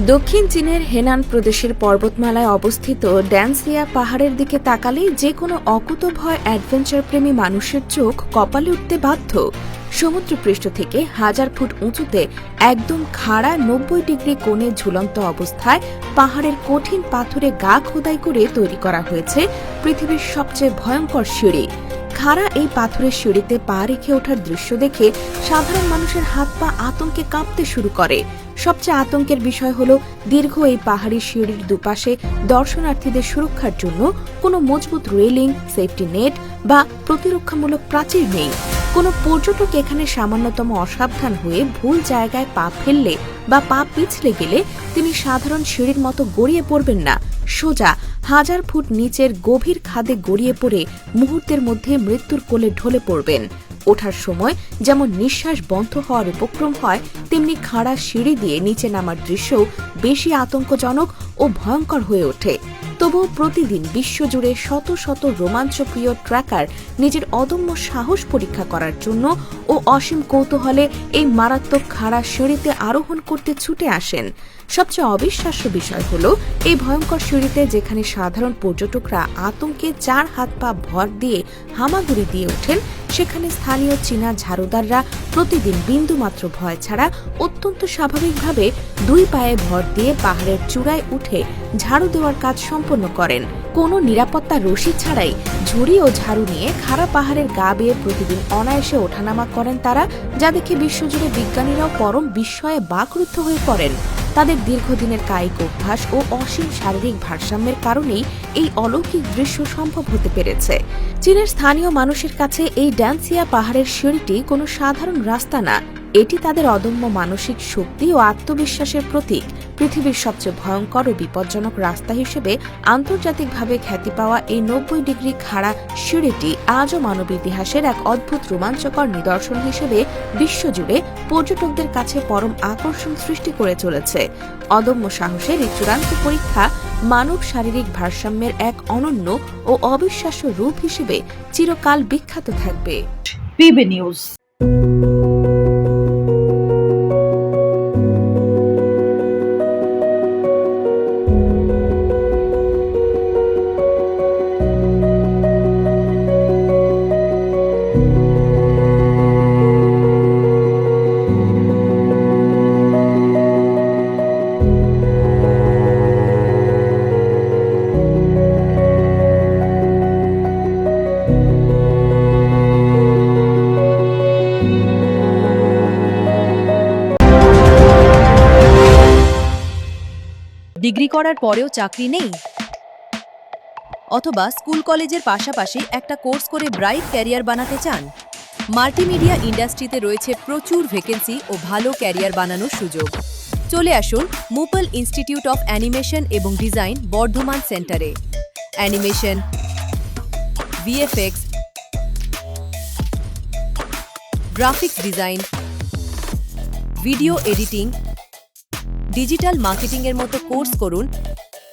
দক্ষিণ চীনের হেনান প্রদেশের পর্বতমালায় অবস্থিত ড্যান্সিয়া পাহাড়ের দিকে তাকালেই যে কোনো অকুতভয় অ্যাডভেঞ্চার প্রেমী মানুষের চোখ কপালে উঠতে বাধ্য। সমুদ্রপৃষ্ঠ থেকে 1000 ফুট উঁচুতে একদম খাড়া 90 ডিগ্রি কোণে ঝুলন্ত অবস্থায় পাহাড়ের কঠিন পাথরে গা খোদাই করে তৈরি করা হয়েছে পৃথিবীর সবচেয়ে ভয়ঙ্কর সিঁড়ি। খাড়া এই পাথরের সিঁড়িতে পা রেখে ওঠার দৃশ্য দেখে সাধারণ মানুষের হাত পা আতঙ্কে কাঁপতে শুরু করে। সবচেয়ে আতঙ্কের বিষয় হল দীর্ঘ এই পাহাড়ি সিঁড়ির দুপাশে দর্শনার্থীদের সুরক্ষার জন্য কোনো মজবুত রেলিং, সেফটি নেট বা প্রতিরক্ষামূলক প্রাচীর নেই। কোনো পর্যটক এখানে সামান্যতম অসাবধান হয়ে ভুল জায়গায় পা ফেললে বা পা পিছলে গেলে তিনি সাধারণ সিঁড়ির মতো গড়িয়ে পড়বেন না, সোজা 1000 ফুট নিচের গভীর খাদে গড়িয়ে পড়ে মুহূর্তের মধ্যে মৃত্যুর কোলে ঢলে পড়বেন। ওঠার সময় যেমন নিঃশ্বাস বন্ধ হওয়ার উপক্রম হয়, তেমনি খাড়া সিঁড়ি দিয়ে নিচে নামার দৃশ্যও বেশি আতঙ্কজনক ও ভয়ঙ্কর হয়ে ওঠে। তবুও প্রতিদিন বিশ্বজুড়ে শত শত রোমাঞ্চপ্রিয় ট্র্যাকার নিজের অদম্য সাহস পরীক্ষা করার জন্য ও অসীম কৌতূহলে এই মারাত্মক খাড়া সিঁড়িতে আরোহণ করতে ছুটে আসেন। সবচেয়ে অবিশ্বাস্য বিষয় হল এই ভয়ঙ্কর সিঁড়িতে যেখানে সাধারণ পর্যটকরা আতঙ্কে 4 হাত পা ভর দিয়ে হামাগুড়ি দিয়ে ওঠেন, সেখানে স্থানীয় চীনা ঝাড়ুদাররা প্রতিদিন বিন্দুমাত্র ভয় ছাড়া অত্যন্ত স্বাভাবিকভাবে 2 পায়ে ভর দিয়ে পাহাড়ের চূড়ায় উঠে ঝাড়ু দেওয়ার কাজ সম্পন্ন করেন। কোনো নিরাপত্তা রশি ছাড়াই ঝুড়ি ও ঝাড়ু নিয়ে খাড়া পাহাড়ের গা বেয়ে প্রতিদিন অনায়াসে ওঠানামা করেন তারা, যা দেখে বিশ্বজুড়ে বিজ্ঞানীরাও পরম বিস্ময়ে বাকরুদ্ধ হয়ে পড়েন। তাদের দীর্ঘদিনের কায়িক অভ্যাস ও অসীম শারীরিক ভারসাম্যের কারণেই এই অলৌকিক দৃশ্য সম্ভব হতে পেরেছে। চীনের স্থানীয় মানুষের কাছে এই ড্যান্সিয়া পাহাড়ের সিঁড়িটি কোনো সাধারণ রাস্তা না, এটি তাদের অদম্য মানসিক শক্তি ও আত্মবিশ্বাসের প্রতীক। পৃথিবীর সবচেয়ে ভয়ঙ্কর ও বিপজ্জনক রাস্তা হিসেবে আন্তর্জাতিকভাবে খ্যাতি পাওয়া এই 90 ডিগ্রি খাড়া সিঁড়িটি আজও মানব ইতিহাসের এক অদ্ভুত রোমাঞ্চকর নিদর্শন হিসেবে বিশ্বজুড়ে পর্যটকদের কাছে পরম আকর্ষণ সৃষ্টি করে চলেছে। অদম্য সাহসের এই চূড়ান্ত পরীক্ষা মানব শারীরিক ভারসাম্যের এক অনন্য ও অবিশ্বাস্য রূপ হিসেবে চিরকাল বিখ্যাত থাকবে। PB news. ডিগ্রি করার পরেও চাকরি নেই, অথবা স্কুল কলেজের পাশাপাশি একটা কোর্স করে ব্রাইট ক্যারিয়ার বানাতে চান? মাল্টিমিডিয়া ইন্ডাস্ট্রিতে রয়েছে প্রচুর ভ্যাকেন্সি ও ভালো ক্যারিয়ার বানানোর সুযোগ। চলে আসুন মুপল ইনস্টিটিউট অফ অ্যানিমেশন এবং ডিজাইন বর্ধমান সেন্টারে। Animation, VFX, graphics design, video editing, digital মার্কেটিংয়ের মতো কোর্স করুন।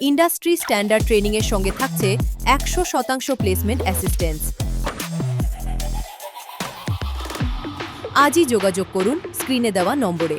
ইন্ডাস্ট্রি স্ট্যান্ডার্ড ট্রেনিংয়ের সঙ্গে থাকছে 100% প্লেসমেন্ট অ্যাসিস্ট্যান্স। আজই যোগাযোগ করুন স্ক্রিনে দেওয়া নম্বরে।